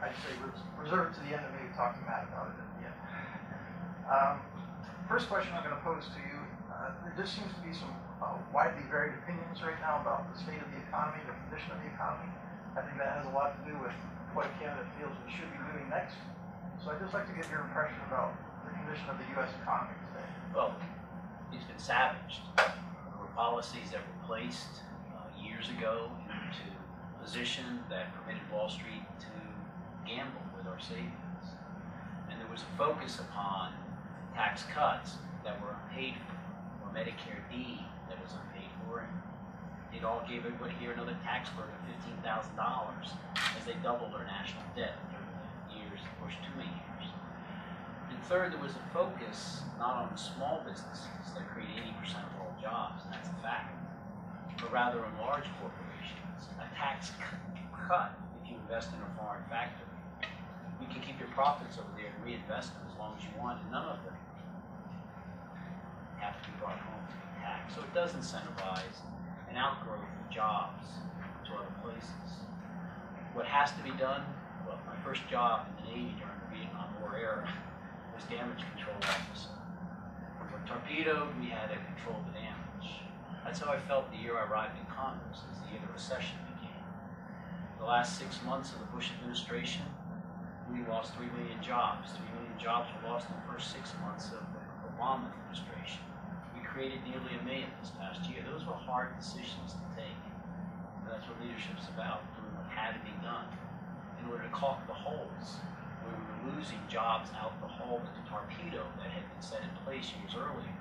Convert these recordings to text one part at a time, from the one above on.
I'd say reserve it to the end and maybe talk to Matt about it at the end. First question I'm going to pose to you, there just seems to be some widely varied opinions right now about the state of the economy, the condition of the economy. I think that has a lot to do with what a candidate feels we should be doing next. So I'd just like to get your impression about the condition of the U.S. economy today. Well, it's been savaged. There were policies that were placed years ago into a position that permitted Wall Street to gamble with our savings. And there was a focus upon tax cuts that were unpaid for, or Medicare D that was unpaid for. And it all gave everybody here another tax burden of $15,000 as they doubled our national debt during the years, of course, too many years. And third, there was a focus not on small businesses that create 80% of all jobs, and that's a fact, but rather on large corporations. A tax cut, if you invest in a foreign factory, you can keep your profits over there and reinvest them as long as you want, and none of them have to be brought home to be taxed. So it does incentivize an outgrowth of jobs to other places. What has to be done? Well, my first job in the Navy during the Vietnam War era was damage control officer. We were torpedoed, we had to control the damage. That's how I felt the year I arrived in Congress, as the year the recession began. The last 6 months of the Bush administration, we lost 3 million jobs. 3 million jobs were lost in the first 6 months of the Obama administration. We created nearly 1 million this past year. Those were hard decisions to take. And that's what leadership's about, doing what had to be done in order to caulk the holes where we were losing jobs out the hole that the torpedo that had been set in place years earlier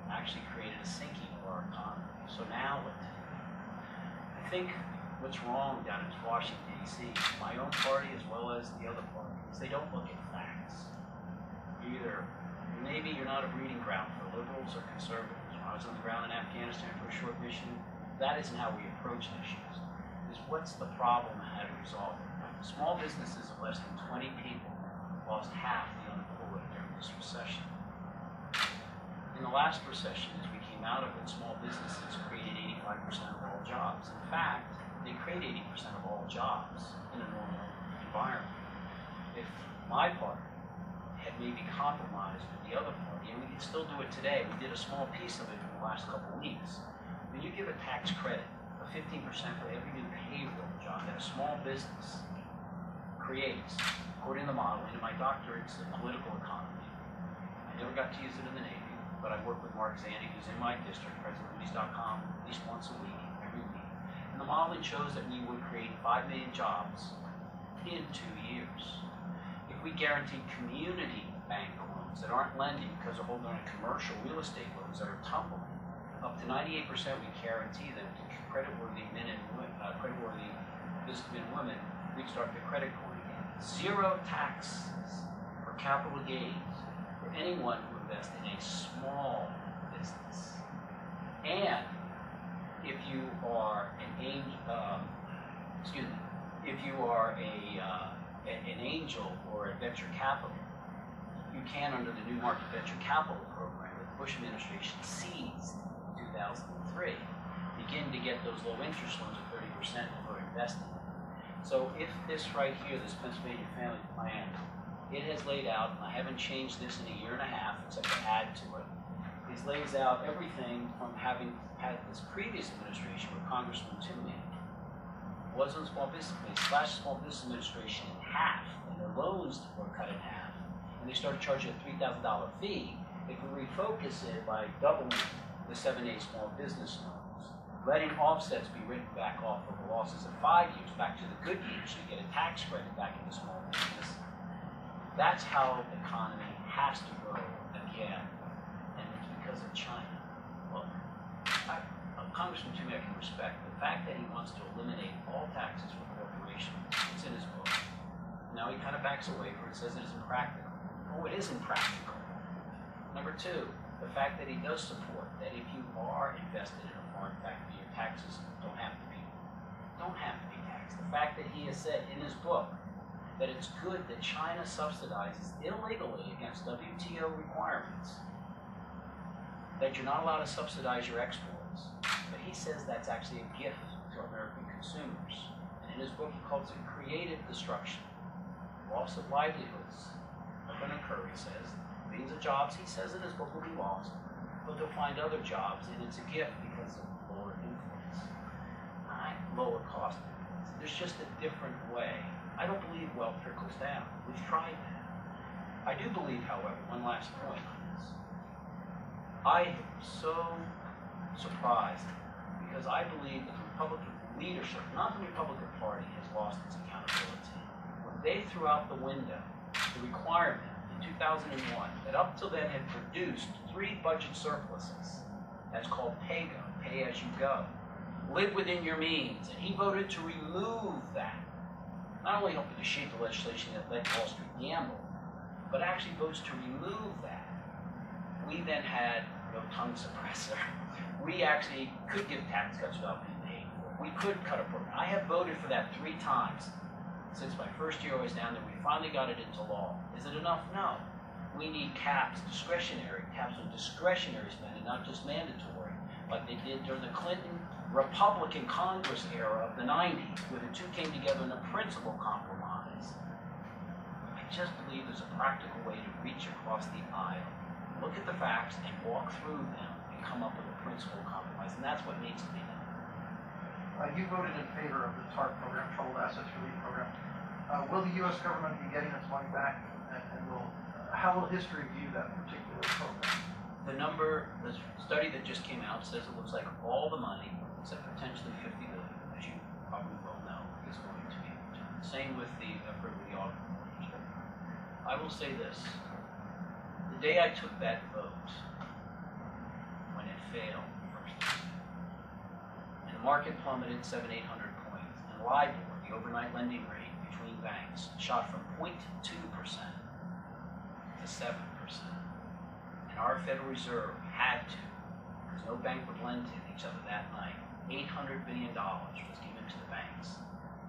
actually created a sinking of our economy. So now what to do? I think what's wrong down in Washington, D.C., my own party as well as the other parties, they don't look at facts. Maybe you're not a breeding ground for liberals or conservatives. When I was on the ground in Afghanistan for a short mission, that isn't how we approach issues. Is what's the problem and how to resolve it. Small businesses of less than 20 people lost half the unemployed during this recession. In the last recession, as we came out of it, small businesses created 85% of all jobs. In fact, they create 80% of all jobs in a normal environment. If my party had maybe compromised with the other party, and we can still do it today, we did a small piece of it in the last couple of weeks. When you give a tax credit of 15% for every new payroll job that a small business creates, according to the model, and in my doctorate's in political economy. I never got to use it in the Navy, but I work with Mark Zandy, who's in my district, PresidentMovies.com, at least once a week, every week. And the modeling shows that we would create 5 million jobs in 2 years. If we guaranteed community bank loans that aren't lending because they're holding on to commercial real estate loans that are tumbling, up to 98% we guarantee them to creditworthy men and women, creditworthy businessmen and women, restart their credit going again. Zero taxes for capital gains for anyone who invests in a small business. And if you are an angel or a venture capital, you can, under the new market venture capital program that the Bush administration seized in 2003, begin to get those low interest loans of 30% for investing. So if this right here, this Pennsylvania Family Plan, it has laid out, and I haven't changed this in 1.5 years except to add to it, it lays out everything from having had this previous administration where Congressman Toomey was on small business, they slashed small business administration in half, and their loans were cut in half, and they started charging a $3,000 fee. If we refocus it by doubling the 7A small business loans, letting offsets be written back off of the losses of 5 years back to the good years, so you get a tax credit back into small business. That's how the economy has to grow again, and it's because of China. Well, Congressman Toomey I can respect. The fact that he wants to eliminate all taxes for corporations, it's in his book. Now he kind of backs away from it, says it isn't practical. Oh, it isn't practical. Number two, the fact that he does support that if you are invested in a foreign factory, your taxes don't have to be taxed. The fact that he has said in his book that it's good that China subsidizes illegally against WTO requirements, that you're not allowed to subsidize your exports. But he says that's actually a gift to American consumers. And in his book, he calls it creative destruction. loss of livelihoods are going to occur, he says. Millions of jobs, he says in his book, will be lost, but they'll find other jobs, and it's a gift because of lower influence, lower cost. There's just a different way. I don't believe wealth trickles down. We've tried that. I do believe, however, one last point on this. I am so surprised because I believe that the Republican leadership, not the Republican Party, has lost its accountability. When they threw out the window the requirement in 2001 that up till then had produced 3 budget surpluses, that's called PAYGO, pay as you go, live within your means, and he voted to remove that. Not only helping to shape the legislation that let Wall Street gamble, but actually votes to remove that. We then had no tongue suppressor. We actually could give tax cuts without being paid for. We could cut a program. I have voted for that 3 times since my first year I was down there. We finally got it into law. Is it enough? No. We need caps, discretionary, caps on discretionary spending, not just mandatory, like they did during the Clinton Republican Congress era of the 90s, where the two came together in a principal compromise. I just believe there's a practical way to reach across the aisle, look at the facts, and walk through them and come up with a principal compromise, and that's what needs to be done. You voted in favor of the TARP program, Troubled Assets Relief Program. Will the U.S. government be getting its money back, and how will history view that particular program? The study that just came out says it looks like all the money, except potentially $50 billion, as you probably well know, is going to be returned. Same with the effort with the auto mortgage. I will say this: the day I took that vote, when it failed first, and the market plummeted 700-800 points, and LIBOR, the overnight lending rate between banks, shot from 0.2% to 7%. And our Federal Reserve had to, because no bank would lend to each other that night, $800 billion was given to the banks,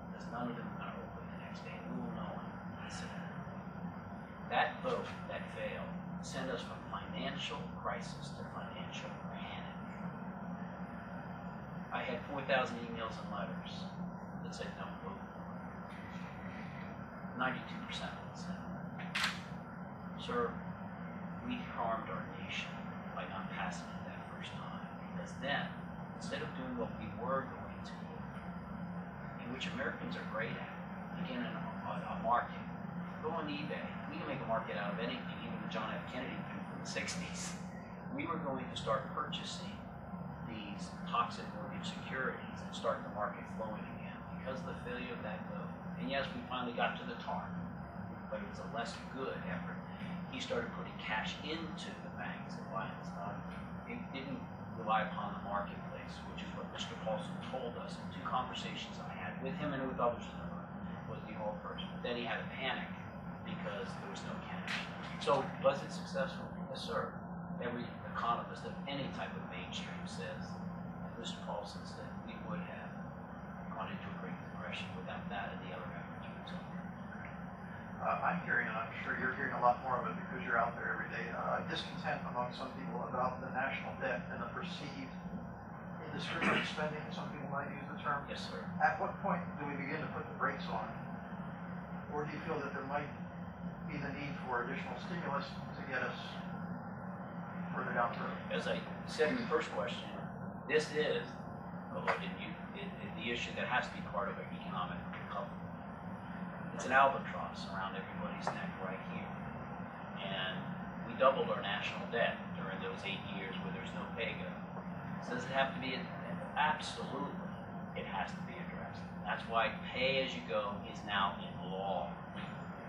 because none of them were going to open the next day. We will know incident. That vote that failed sent us from financial crisis to financial panic. I had 4,000 emails and letters that said don't vote. 92% of them said, "Sir, we harmed our nation by not passing it that first time, because then, instead of doing what we were going to do, in which Americans are great at, begin a market. Go on eBay. We can make a market out of anything, even the John F. Kennedy thing from the 60s. We were going to start purchasing these toxic mortgage securities and start the market flowing again because of the failure of that vote. And yes, we finally got to the TARP, but it was a less good effort. He started putting cash into the banks and lines. It didn't rely upon the marketplace, which is what Mr. Paulson told us in 2 conversations I had with him and with others in the room, was the whole person. But then he had a panic because there was no cash. So was it successful? Yes, sir. Every economist of any type of mainstream says, and Mr. Paulson said, we would have gone into a Great Depression without that and the other efforts we took. I'm hearing, and I'm sure you're hearing a lot more of it because you're out there every day, discontent among some people about the national debt and the perceived indiscriminate spending, some people might use the term. Yes, sir. At what point do we begin to put the brakes on? Or do you feel that there might be the need for additional stimulus to get us further down the road? As I said in the first question, this is, the issue that has to be part of an economic recovery. It's an albatross around everybody's neck right here. And we doubled our national debt during those 8 years where there's no PAYGO. So does it have to be? Absolutely, it has to be addressed. That's why pay as you go is now in law.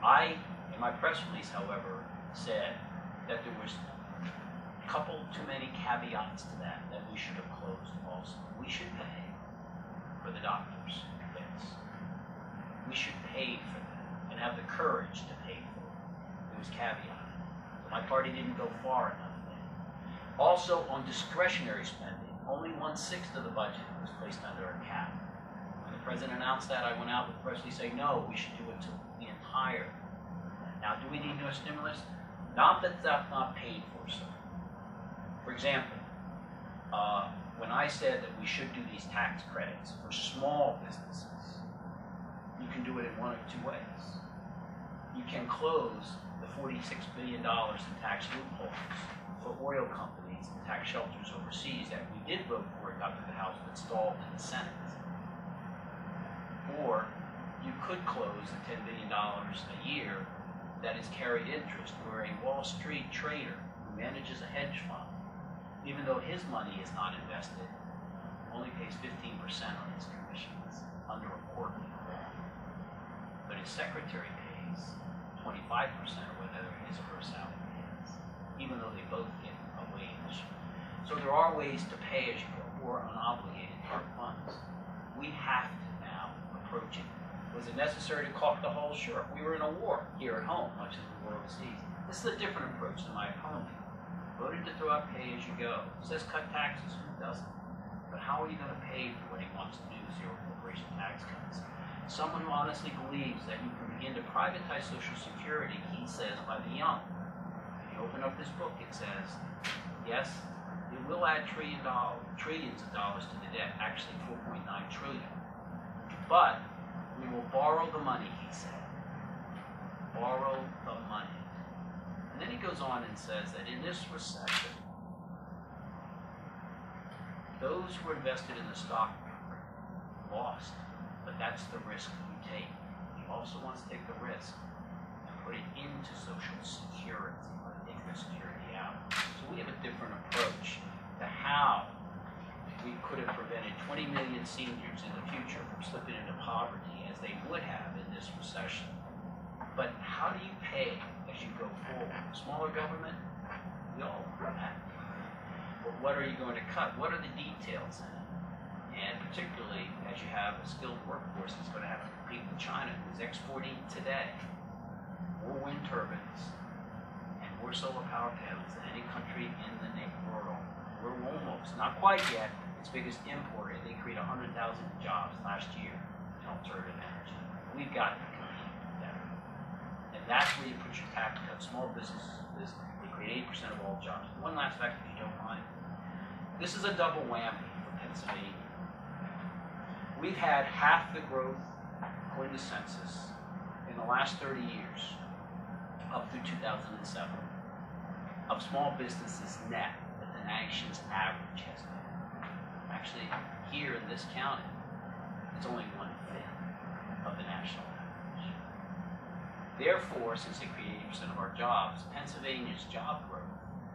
I, in my press release, however, said that there was a couple too many caveats to that we should have closed also. We should pay for the doctors' bills. We should pay for them and have the courage to pay for it. It was caveated. My party didn't go far enough then. Also, on discretionary spending, only 1/6 of the budget was placed under a cap. When the president announced that, I went out with the press release saying, no, we should do it to the entire. Now, do we need no stimulus? Not that that's not paid for, sir. For example, when I said that we should do these tax credits for small businesses, you can do it in 1 of 2 ways. you can close the $46 billion in tax loopholes for oil companies and tax shelters overseas that we did vote for. It got to the House but stalled in the Senate. Or you could close the $10 billion a year that is carried interest, where a Wall Street trader who manages a hedge fund, even though his money is not invested, only pays 15% on his commissions under a quarterly law. But his secretary pays 25% or whatever his or her salary is, even though they both get a wage. So there are ways to pay as you go, or unobligated dark funds. We have to now approach it. Was it necessary to caulk the hole? Sure. We were in a war here at home, much as we were overseas. This is a different approach than my opponent. Voted to throw out pay as you go. Says cut taxes. Who doesn't? But how are you going to pay for what he wants to do, zero corporation tax cuts? Someone who honestly believes that you can begin to privatize Social Security, he says, by the young. If you open up this book, it says, yes, it will add trillions of dollars to the debt, actually 4.9 trillion. But we will borrow the money, he said. Borrow the money. And then he goes on and says that in this recession, those who were invested in the stock market lost, but that's the risk you take. He also wants to take the risk and put it into Social Security, or take the security out. So we have a different approach to how we could have prevented 20 million seniors in the future from slipping into poverty as they would have in this recession. But how do you pay as you go forward? Smaller government? We all want that. But what are you going to cut? What are the details in it? And particularly as you have a skilled workforce that's going to have to compete with China, who's exporting today more wind turbines and more solar power panels than any country in the world. We're almost, not quite yet, its biggest importer. They created 100,000 jobs last year in alternative energy. We've got to compete with them. And that's where you put your tax cuts. Small businesses, they create 8% of all jobs. One last fact, if you don't mind. This is a double whammy for Pennsylvania. We've had half the growth, according to census, in the last 30 years, up through 2007, of small businesses net that the nation's average has been. Actually, here in this county, it's only 1/5 of the national average. Therefore, since they create 80% of our jobs, Pennsylvania's job growth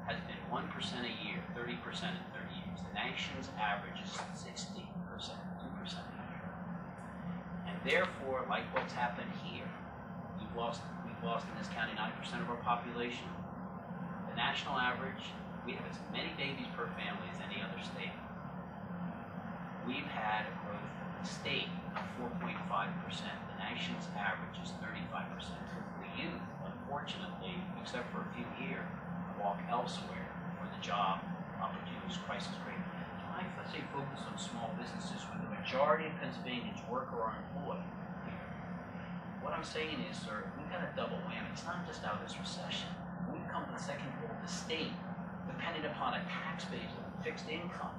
has been 1% a year, 30% in 30 years. The nation's average is 60%, 2% a year. And therefore, like what's happened here, we've lost in this county 9% of our population. The national average, we have as many babies per family as any other state. We've had a growth in the state of 4.5%. The nation's average is 35%. The youth, unfortunately, except for a few here, walk elsewhere where the job opportunities crisis rate. When I say focus on small businesses, where the majority of Pennsylvanians work or are employed, what I'm saying is, sir, we've got a double whammy. It's not just out of this recession. We've come to the second oldest state, dependent upon a tax base of fixed income,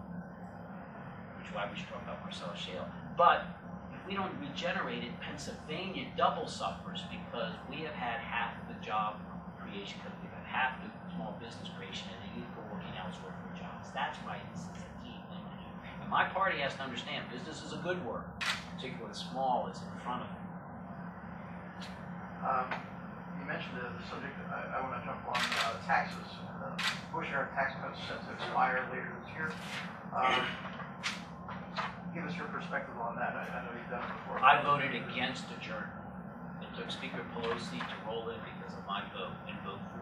which is why we should talk about Marcellus Shale. But if we don't regenerate it, Pennsylvania double suffers because we have had half the job creation, because we've had half the small business creation, and the youth are looking elsewhere for jobs. That's why this is a key thing to do. And my party has to understand business is a good word, particularly when small is in front of it. You mentioned the subject. I want to jump on taxes. Bush-era tax cuts set to expire later this year. Give us your perspective on that. I know you've done it before. I voted against adjournment. It took Speaker Pelosi to roll in because of my vote and vote for